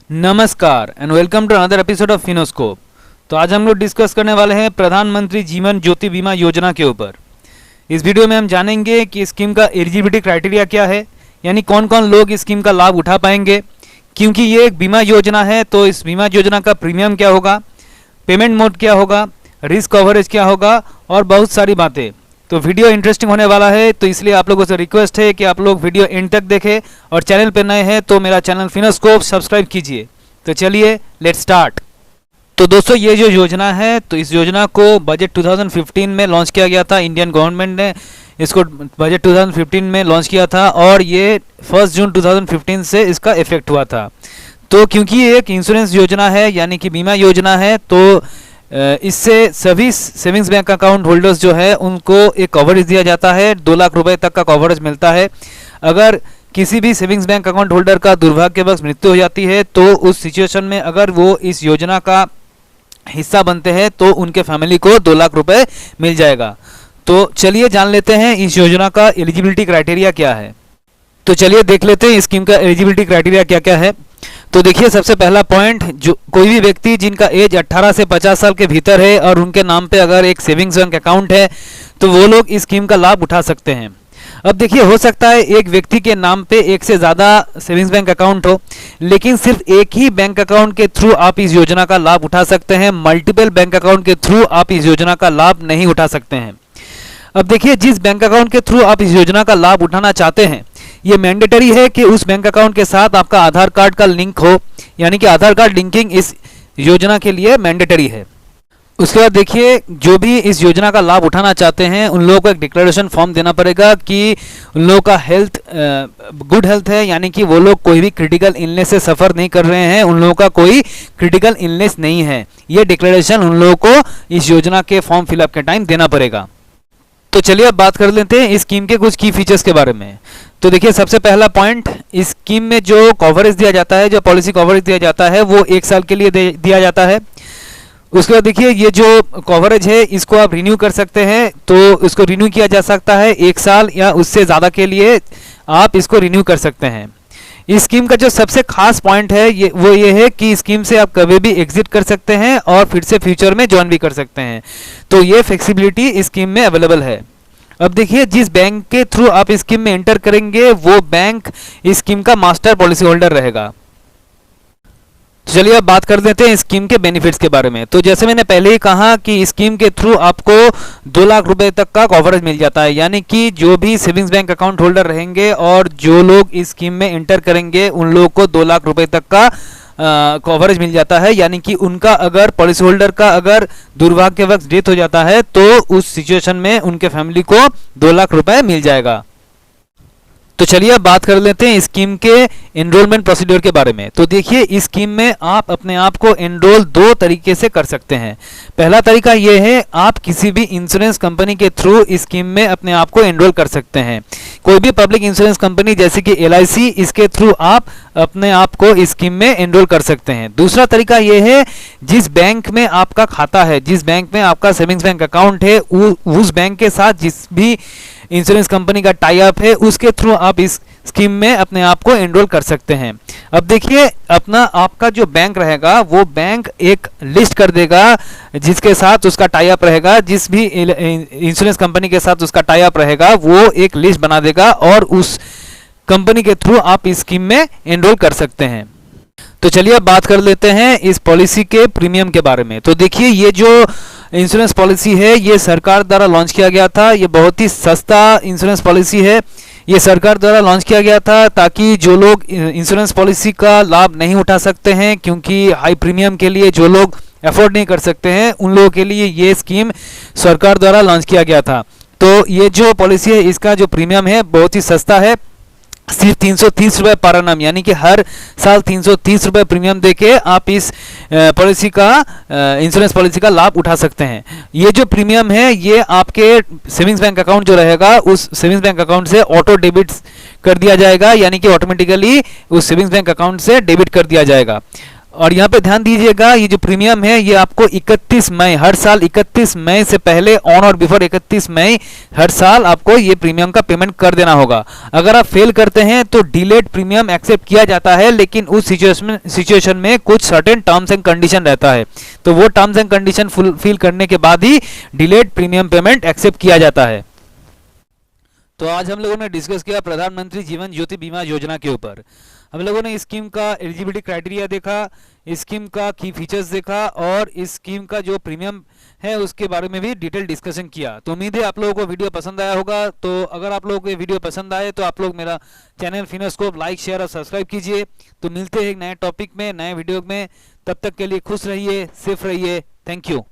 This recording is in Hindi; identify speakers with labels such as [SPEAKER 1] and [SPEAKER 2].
[SPEAKER 1] नमस्कार and welcome to another episode of फिनोस्कोप। तो आज हम लोग डिस्कस करने वाले हैं प्रधानमंत्री जीवन ज्योति बीमा योजना के ऊपर। इस वीडियो में हम जानेंगे कि स्कीम का एलिजिबिलिटी क्राइटेरिया क्या है, यानी कौन कौन लोग इस स्कीम का लाभ उठा पाएंगे। क्योंकि ये एक बीमा योजना है तो इस बीमा योजना का प्रीमियम क्या होगा, पेमेंट मोड क्या होगा, रिस्क कवरेज क्या होगा और बहुत सारी बातें। तो वीडियो इंटरेस्टिंग होने वाला है, तो इसलिए आप लोगों से रिक्वेस्ट है कि आप लोग वीडियो एंड तक देखें और चैनल पर नए हैं तो मेरा चैनल फिनोस्कोप सब्सक्राइब कीजिए। तो चलिए लेट्स स्टार्ट। तो दोस्तों, ये जो योजना है तो इस योजना को बजट 2015 में लॉन्च किया गया था। इंडियन गवर्नमेंट ने इसको बजट 2015 में लॉन्च किया था और ये 1 जून 2015 से इसका इफेक्ट हुआ था। तो क्योंकि ये एक इंश्योरेंस योजना है यानी कि बीमा योजना है, तो इससे सभी सेविंग्स बैंक अकाउंट होल्डर्स जो है उनको एक कवरेज दिया जाता है। 2 लाख रुपए तक का कवरेज मिलता है। अगर किसी भी सेविंग्स बैंक अकाउंट होल्डर का दुर्भाग्यवश मृत्यु हो जाती है तो उस सिचुएशन में अगर वो इस योजना का हिस्सा बनते हैं तो उनके फैमिली को 2 लाख रुपए मिल जाएगा। तो चलिए जान लेते हैं इस योजना का एलिजिबिलिटी क्राइटेरिया क्या है। तो चलिए देख लेते हैं स्कीम का एलिजिबिलिटी क्राइटेरिया क्या क्या है। तो देखिए, सबसे पहला पॉइंट, जो कोई भी व्यक्ति जिनका एज 18 से 50 साल के भीतर है और उनके नाम पे अगर एक सेविंग्स बैंक अकाउंट है तो वो लोग इस स्कीम का लाभ उठा सकते हैं। अब देखिए, हो सकता है एक व्यक्ति के नाम पे एक से ज़्यादा सेविंग्स बैंक अकाउंट हो, लेकिन सिर्फ एक ही बैंक अकाउंट के थ्रू आप इस योजना का लाभ उठा सकते हैं। मल्टीपल बैंक अकाउंट के थ्रू आप इस योजना का लाभ नहीं उठा सकते हैं। अब देखिए, जिस बैंक अकाउंट के थ्रू आप इस योजना का लाभ उठाना चाहते हैं, ये मैंडेटरी है कि उस बैंक अकाउंट के साथ आपका आधार कार्ड का लिंक हो, यानी कि आधार कार्ड लिंकिंग इस योजना के लिए मैंडेटरी है। उसके बाद देखिए, जो भी इस योजना का लाभ उठाना चाहते हैं उन लोगों को एक डिक्लेरेशन फॉर्म देना पड़ेगा कि उन लोगों का हेल्थ गुड हेल्थ है, यानी कि वो लोग कोई भी क्रिटिकल इलनेस से सफ़र नहीं कर रहे हैं, उन लोगों का कोई क्रिटिकल इलनेस नहीं है। ये डिक्लेरेशन उन लोगों को इस योजना के फॉर्म फिलअप के टाइम देना पड़ेगा। तो चलिए अब बात कर लेते हैं इस स्कीम के कुछ की फीचर्स के बारे में। तो देखिए, सबसे पहला पॉइंट, इस स्कीम में जो कवरेज दिया जाता है, जो पॉलिसी कवरेज दिया जाता है वो 1 साल के लिए दिया जाता है। उसके बाद देखिए, ये जो कवरेज है इसको आप रिन्यू कर सकते हैं, तो इसको रिन्यू किया जा सकता है 1 साल या उससे ज़्यादा के लिए आप इसको रिन्यू कर सकते हैं। इस स्कीम का जो सबसे खास पॉइंट है ये है कि स्कीम से आप कभी भी एग्जिट कर सकते हैं और फिर से फ्यूचर में ज्वाइन भी कर सकते हैं। तो ये फ्लेक्सिबिलिटी इस स्कीम में अवेलेबल है। अब देखिए, जिस बैंक के थ्रू आप इस स्कीम में एंटर करेंगे वो बैंक इस स्कीम का मास्टर पॉलिसी होल्डर रहेगा। चलिए अब बात कर देते हैं इस स्कीम के बेनिफिट्स के बारे में। तो जैसे मैंने पहले ही कहा कि इस स्कीम के थ्रू आपको 2 लाख रुपए तक का कवरेज मिल जाता है, यानी कि जो भी सेविंग्स बैंक अकाउंट होल्डर रहेंगे और जो लोग इस स्कीम में एंटर करेंगे उन लोगों को 2 लाख रुपए तक का कवरेज मिल जाता है। यानी कि उनका अगर पॉलिसी होल्डर का अगर दुर्भाग्यवश डेथ हो जाता है तो उस सिचुएशन में उनके फैमिली को 2 लाख रुपए मिल जाएगा। तो चलिए अब बात कर लेते हैं स्कीम के एनरोलमेंट प्रोसीड्योर के बारे में। तो देखिए, इस स्कीम में आप अपने आप को एनरोल 2 तरीके से कर सकते हैं। पहला तरीका ये है, आप किसी भी इंश्योरेंस कंपनी के थ्रू इस स्कीम में अपने आप को एनरोल कर सकते हैं। कोई भी पब्लिक इंश्योरेंस कंपनी जैसे कि LIC, इसके थ्रू आप अपने आप को इस स्कीम में एनरोल कर सकते हैं। दूसरा तरीका ये है, जिस बैंक में आपका खाता है, जिस बैंक में आपका सेविंग्स बैंक अकाउंट है, उस बैंक के साथ जिस भी इंश्योरेंस कंपनी का टाई अप है उसके थ्रू आप इस स्कीम में अपने आप को एनरोल कर सकते हैं। अब देखिए, अपना आपका जो बैंक रहेगा वो बैंक एक लिस्ट कर देगा जिसके साथ उसका टाई अप रहेगा। जिस भी इंश्योरेंस कंपनी के साथ उसका टाई अप रहेगा वो एक लिस्ट बना देगा और उस कंपनी के थ्रू आप इस स्कीम में एनरोल कर सकते हैं। तो चलिए अब बात कर लेते हैं इस पॉलिसी के प्रीमियम के बारे में। तो देखिए, ये जो इंश्योरेंस पॉलिसी है ये सरकार द्वारा लॉन्च किया गया था। ये बहुत ही सस्ता इंश्योरेंस पॉलिसी है। ये सरकार द्वारा लॉन्च किया गया था ताकि जो लोग इंश्योरेंस पॉलिसी का लाभ नहीं उठा सकते हैं, क्योंकि हाई प्रीमियम के लिए जो लोग अफोर्ड नहीं कर सकते हैं, उन लोगों के लिए ये स्कीम सरकार द्वारा लॉन्च किया गया था। तो ये जो पॉलिसी है इसका जो प्रीमियम है बहुत ही सस्ता है, सिर्फ 330 रुपये पर एनम, यानी कि हर साल 330 रुपये प्रीमियम देके आप इस पॉलिसी का इंश्योरेंस पॉलिसी का लाभ उठा सकते हैं। ये जो प्रीमियम है ये आपके सेविंग्स बैंक अकाउंट जो रहेगा उस सेविंग्स बैंक अकाउंट से ऑटो डेबिट कर दिया जाएगा, यानी कि ऑटोमेटिकली उस सेविंग्स बैंक अकाउंट से डेबिट कर दिया जाएगा। और यहाँ पे ध्यान दीजिएगा, ये जो प्रीमियम है ये आपको 31 मई हर साल 31 मई से पहले ऑन और बिफोर 31 मई हर साल आपको ये प्रीमियम का पेमेंट कर देना होगा। अगर आप फेल करते हैं तो डिलेड प्रीमियम एक्सेप्ट किया जाता है, लेकिन उस सिचुएशन में कुछ सर्टेन टर्म्स एंड कंडीशन रहता है, तो वो टर्म्स एंड कंडीशन फुलफिल करने के बाद ही डिलेड प्रीमियम पेमेंट एक्सेप्ट किया जाता है। तो आज हम लोगों ने डिस्कस किया प्रधानमंत्री जीवन ज्योति बीमा योजना के ऊपर। हम लोगों ने इस स्कीम का एलिजिबिलिटी क्राइटेरिया देखा, इस स्कीम का की फीचर्स देखा और इस स्कीम का जो प्रीमियम है उसके बारे में भी डिटेल डिस्कशन किया। तो उम्मीद है आप लोगों को वीडियो पसंद आया होगा। तो अगर आप लोगों को ये वीडियो पसंद आए तो आप लोग मेरा चैनल फिनोस्कोप लाइक शेयर और सब्सक्राइब कीजिए। तो मिलते हैं एक नए टॉपिक में, नए वीडियो में। तब तक के लिए खुश रहिए, सेफ रहिए। Thank you.